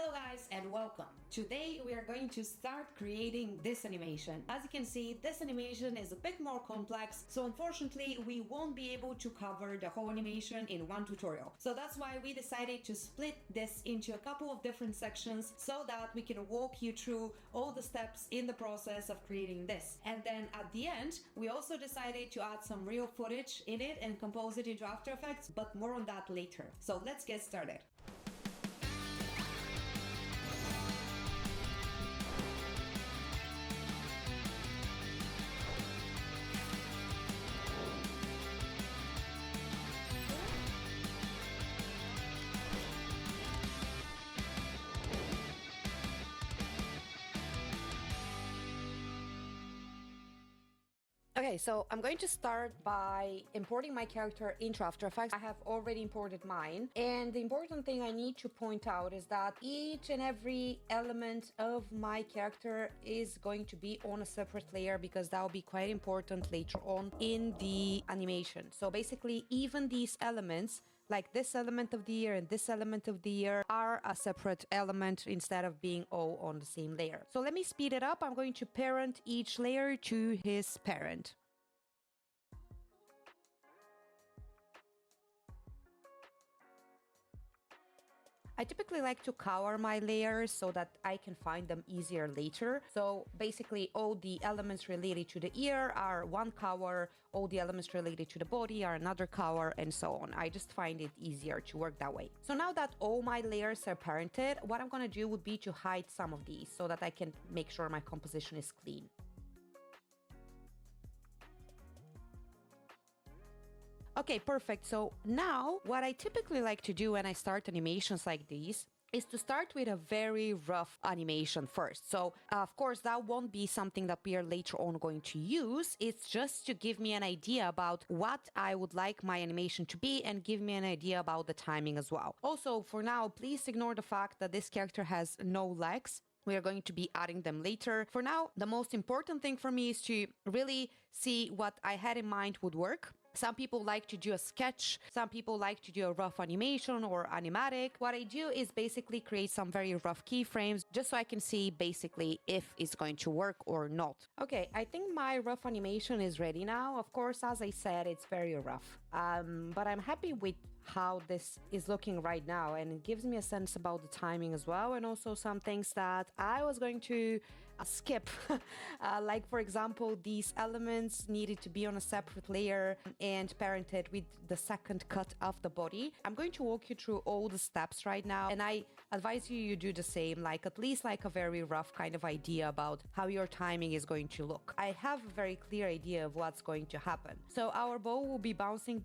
Hello guys and welcome. Today we are going to start creating this animation. As you can see, this animation is a bit more complex, so unfortunately we won't be able to cover the whole animation in one tutorial. So that's why we decided to split this into a couple of different sections so that we can walk you through all the steps in the process of creating this. And then at the end, we also decided to add some real footage in it and compose it into After Effects, but more on that later. So let's get started. Okay, so I'm going to start by importing my character into After Effects. I have already imported mine, and the important thing I need to point out is that each and every element of my character is going to be on a separate layer because that will be quite important later on in the animation. So basically, even these elements, like this element of the ear and this element of the ear, are a separate element instead of being all on the same layer. So let me speed it up. I'm going to parent each layer to his parent. I typically like to color my layers so that I can find them easier later. So basically all the elements related to the ear are one color, all the elements related to the body are another color, and so on. I just find it easier to work that way. So now that all my layers are parented, what I'm gonna do would be to hide some of these so that I can make sure my composition is clean. Okay, perfect. So now what I typically like to do when I start animations like these is to start with a very rough animation first. So of course that won't be something that we are later on going to use. It's just to give me an idea about what I would like my animation to be and give me an idea about the timing as well. Also, for now, please ignore the fact that this character has no legs. We are going to be adding them later. For now, the most important thing for me is to really see what I had in mind would work. Some people like to do a sketch, some people like to do a rough animation or animatic. What I do is basically create some very rough keyframes just so I can see basically if it's going to work or not. Okay, I think my rough animation is ready now. Of course, as I said, it's very rough, but I'm happy with how this is looking right now, and it gives me a sense about the timing as well, and also some things that I was going to skip like for example, these elements needed to be on a separate layer and parented with the second cut of the body. I'm going to walk you through all the steps right now, and I advise you do the same, like at least like a very rough kind of idea about how your timing is going to look. I have a very clear idea of what's going to happen. So our bow will be bouncing.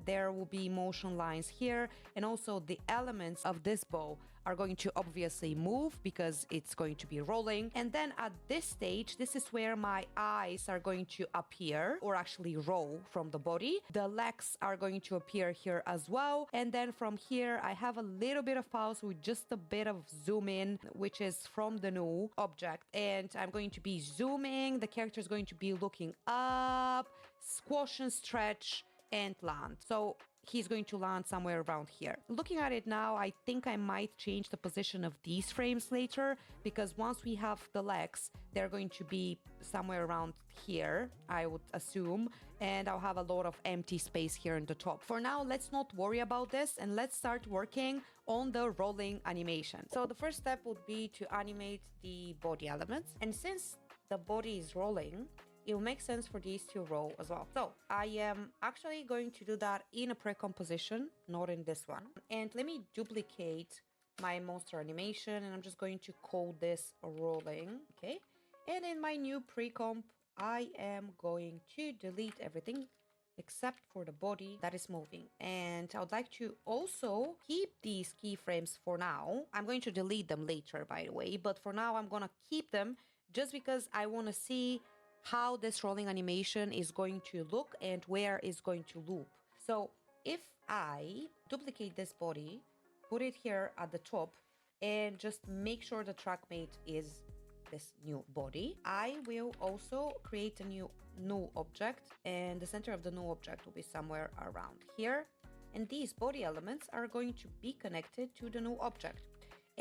There will be motion lines here, and also the elements of this bow are going to obviously move because it's going to be rolling. And then at this stage, this is where my eyes are going to appear, or actually roll from the body. The legs are going to appear here as well. And then from here, I have a little bit of pause with just a bit of zoom in, which is from the new object. And I'm going to be zooming. The character is going to be looking up, squash and stretch, and land. So he's going to land somewhere around here. Looking at it now, I think I might change the position of these frames later, because once we have the legs, they're going to be somewhere around here, I would assume, and I'll have a lot of empty space here in the top. For now, let's not worry about this, and let's start working on the rolling animation. So the first step would be to animate the body elements, and since the body is rolling, it will make sense for these to roll as well. So I am actually going to do that in a pre-composition, not in this one. And let me duplicate my monster animation, and I'm just going to call this rolling, okay? And in my new pre-comp, I am going to delete everything except for the body that is moving. And I would like to also keep these keyframes for now. I'm going to delete them later, by the way, but for now I'm gonna keep them just because I wanna see how this rolling animation is going to look and where it's going to loop. So if I duplicate this body, put it here at the top, and just make sure the track mate is this new body, I will also create a new object, and the center of the new object will be somewhere around here. And these body elements are going to be connected to the new object.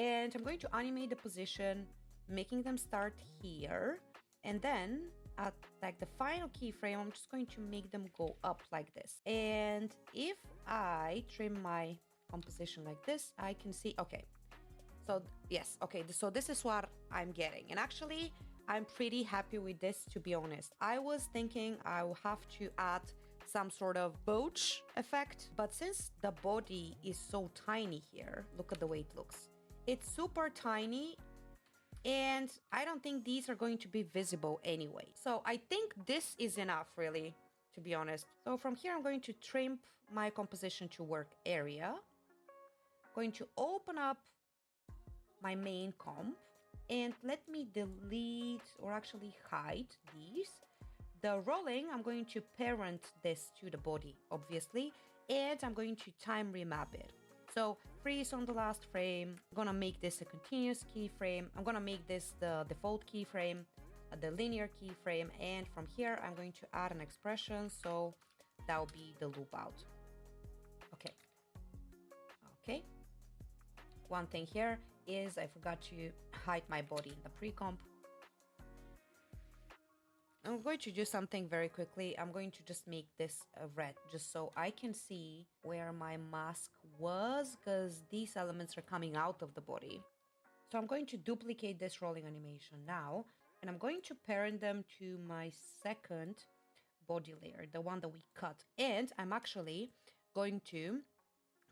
And I'm going to animate the position, making them start here. And then at like the final keyframe, I'm just going to make them go up like this. And if I trim my composition like this, I can see, okay. So yes, okay, so this is what I'm getting. And actually, I'm pretty happy with this, to be honest. I was thinking I will have to add some sort of bulge effect, but since the body is so tiny here, look at the way it looks. It's super tiny, and I don't think these are going to be visible anyway. So I think this is enough, really, to be honest. So from here, I'm going to trim my composition to work area. Going to open up my main comp, and let me delete or actually hide these. The rolling, I'm going to parent this to the body, obviously, and I'm going to time remap it. So freeze on the last frame. I'm gonna make this a continuous keyframe. I'm gonna make this the default keyframe, the linear keyframe, and from here I'm going to add an expression, so that will be the loop out. Okay. Okay. One thing here is I forgot to hide my body in the pre-comp. I'm going to do something very quickly. I'm going to just make this red, just so I can see where my mask was, because these elements are coming out of the body. So I'm going to duplicate this rolling animation now, and I'm going to parent them to my second body layer, the one that we cut. And I'm actually going to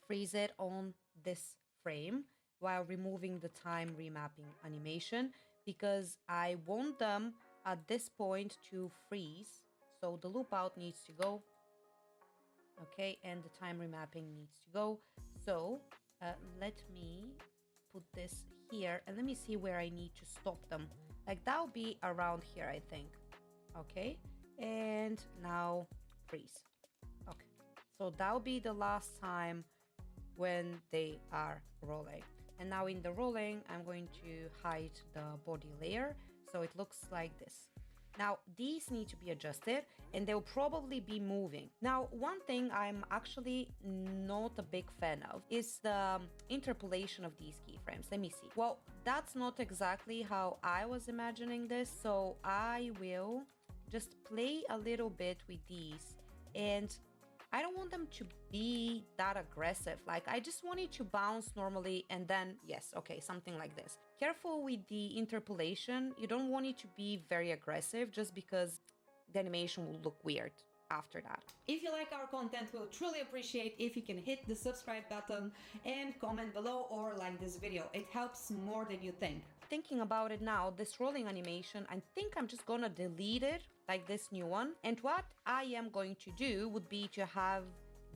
freeze it on this frame while removing the time remapping animation, because I want them at this point to freeze. So the loop out needs to go. Okay, and the time remapping needs to go. So let me put this here, and let me see where I need to stop them. Like that'll be around here, I think. Okay, and now freeze. Okay, so that'll be the last time when they are rolling. And now in the rolling, I'm going to hide the body layer, so it looks like this. Now, these need to be adjusted, and they'll probably be moving. Now, one thing I'm actually not a big fan of is the interpolation of these keyframes. Let me see. Well, that's not exactly how I was imagining this, so I will just play a little bit with these, and I don't want them to be that aggressive. Like, I just want it to bounce normally, and then, yes, okay, something like this. Careful with the interpolation. You don't want it to be very aggressive, just because the animation will look weird after that. If you like our content, we'll truly appreciate if you can hit the subscribe button and comment below or like this video. It helps more than you think. Thinking about it now, this rolling animation, I think I'm just gonna delete it, like this new one. And what I am going to do would be to have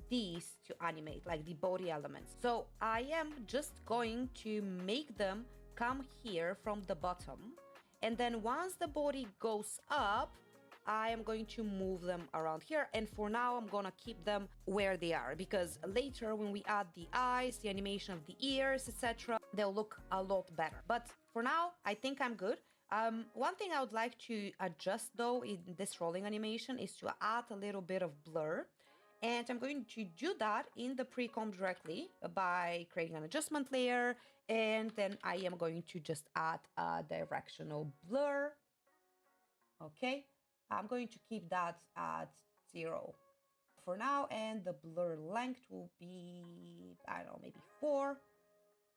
these to animate, like the body elements. So I am just going to make them come here from the bottom. And then once the body goes up, I am going to move them around here, and for now I'm gonna keep them where they are, because later when we add the eyes, the animation of the ears, etc., they'll look a lot better. But for now, I think I'm good. One thing I would like to adjust though in this rolling animation is to add a little bit of blur, and I'm going to do that in the pre-comp directly by creating an adjustment layer, and then I am going to just add a directional blur. Okay. I'm going to keep that at 0 for now, and the blur length will be, I don't know, maybe 4.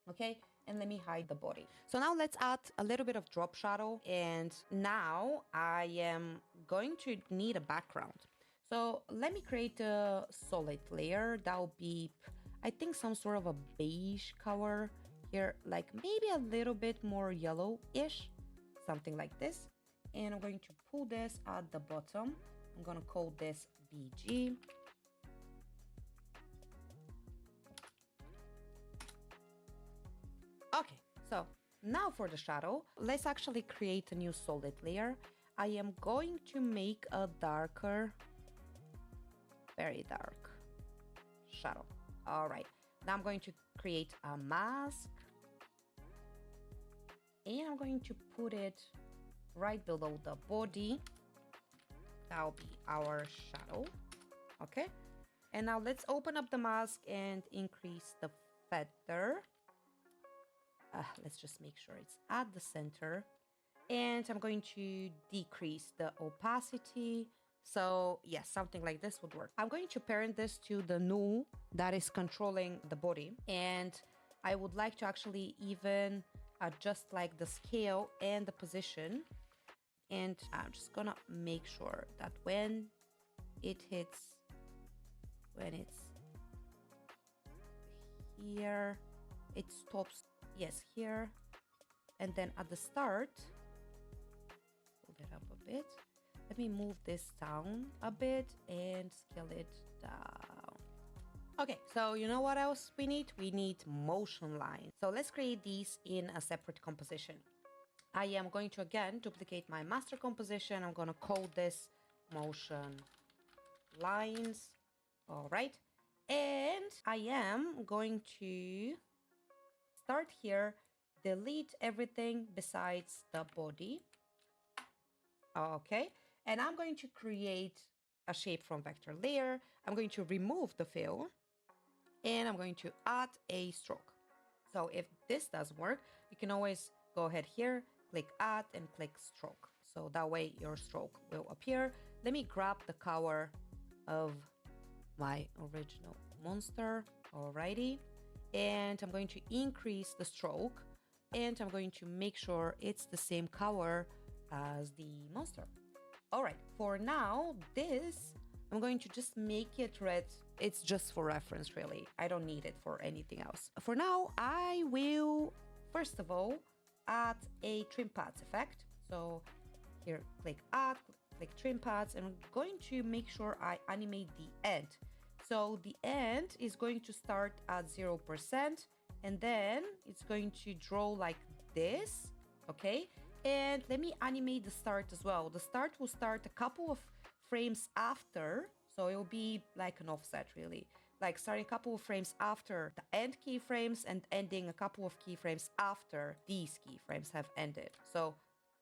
Okay, and let me hide the body. So now let's add a little bit of drop shadow, and now I am going to need a background. So let me create a solid layer. That will be, I think, some sort of a beige color here, like maybe a little bit more yellow-ish, something like this. And I'm going to pull this at the bottom. I'm going to call this BG. Okay, so now for the shadow, let's actually create a new solid layer. I am going to make a darker, very dark shadow. All right, now I'm going to create a mask, and I'm going to put it right below the body. That'll be our shadow. Okay, and now let's open up the mask and increase the feather let's just make sure it's at the center. And I'm going to decrease the opacity. So yes, something like this would work. I'm going to parent this to the null that is controlling the body. And I would like to actually even adjust like the scale and the position. And I'm just gonna make sure that when it's here, it stops, yes, here. And then at the start, hold it up a bit. Let me move this down a bit and scale it down. Okay, so you know what else we need? We need motion lines. So let's create these in a separate composition. I am going to again duplicate my master composition. I'm going to call this motion lines. All right. And I am going to start here, delete everything besides the body. Okay. And I'm going to create a shape from vector layer. I'm going to remove the fill and I'm going to add a stroke. So if this doesn't work, you can always go ahead here, click add and click stroke. So that way your stroke will appear. Let me grab the cover of my original monster. Alrighty. And I'm going to increase the stroke and I'm going to make sure it's the same color as the monster. All right, for now, this, I'm going to just make it red. It's just for reference, really. I don't need it for anything else. For now, I will, first of all, add a trim paths effect. So here, click add, click trim paths, and I'm going to make sure I animate the end. So the end is going to start at 0%, and then it's going to draw like this, okay? And let me animate the start as well. The start will start a couple of frames after, so it will be like an offset really. Like starting a couple of frames after the end keyframes and ending a couple of keyframes after these keyframes have ended. So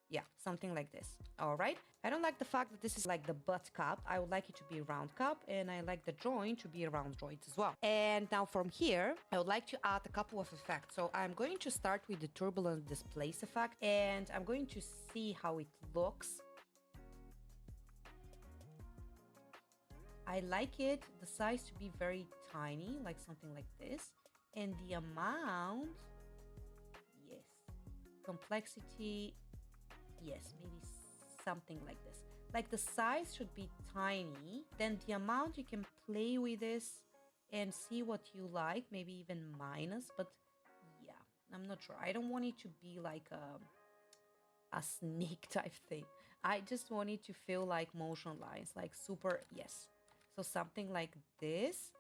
yeah, something like this. All right. I don't like the fact that this is like the butt cup. I would like it to be a round cup, and I like the joint to be a round joint as well. And now from here, I would like to add a couple of effects. So I'm going to start with the turbulent displace effect, and I'm going to see how it looks. I like it, the size to be very tiny, like something like this. And the amount, yes. Complexity, yes, maybe something like this. Like the size should be tiny, then the amount you can play with this and see what you like, maybe even minus, but yeah, I'm not sure. I don't want it to be like a snake type thing. I just want it to feel like motion lines, like super, yes. So something like this,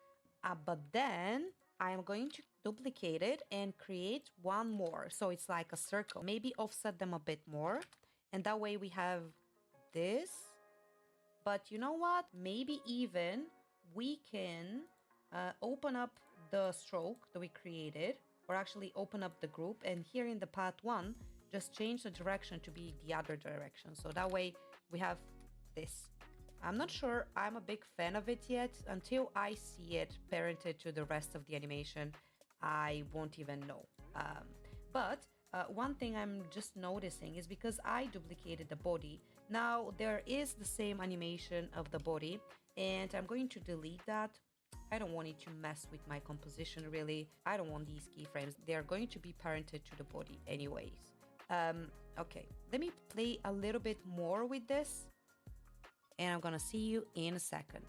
but then I'm going to duplicate it and create one more. So it's like a circle, maybe offset them a bit more. And that way we have this, but you know what? Maybe even we can open up the stroke that we created, or actually open up the group, and here in the path 1, just change the direction to be the other direction. So that way we have this. I'm not sure I'm a big fan of it yet. Until I see it parented to the rest of the animation, I won't even know. But one thing I'm just noticing is because I duplicated the body, now there is the same animation of the body, and I'm going to delete that. I don't want it to mess with my composition really. I don't want these keyframes. They're going to be parented to the body anyways. Okay, let me play a little bit more with this, and I'm gonna see you in a second.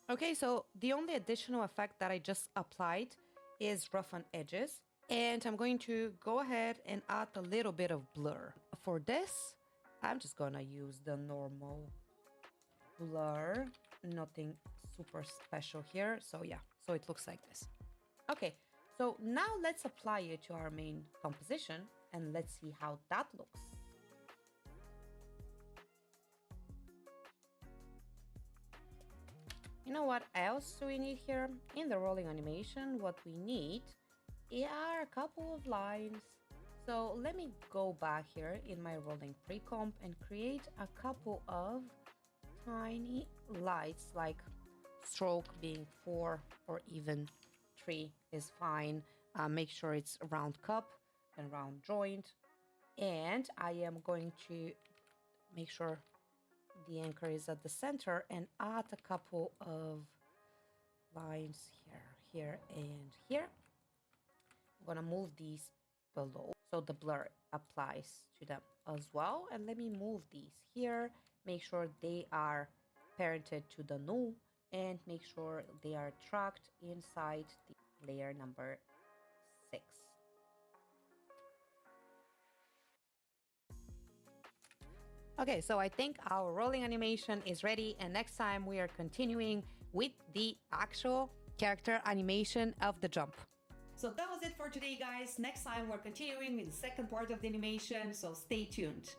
Okay, so the only additional effect that I just applied is roughen edges. And I'm going to go ahead and add a little bit of blur. For this, I'm just gonna use the normal blur, nothing super special here. So yeah, so it looks like this. Okay, so now let's apply it to our main composition and let's see how that looks. You know what else we need here? In the rolling animation, what we need are a couple of lines. So let me go back here in my rolling pre-comp and create a couple of tiny lights, like stroke being 4 or even 3 is fine. Make sure it's a round cup and round joint. And I am going to make sure the anchor is at the center and add a couple of lines here, and here. I'm gonna move these below so the blur applies to them as well. And let me move these here, make sure they are parented to the null, and make sure they are tracked inside the layer number 6. Okay, so I think our rolling animation is ready, and next time we are continuing with the actual character animation of the jump. So that was it for today, guys. Next time we're continuing with the second part of the animation, so stay tuned.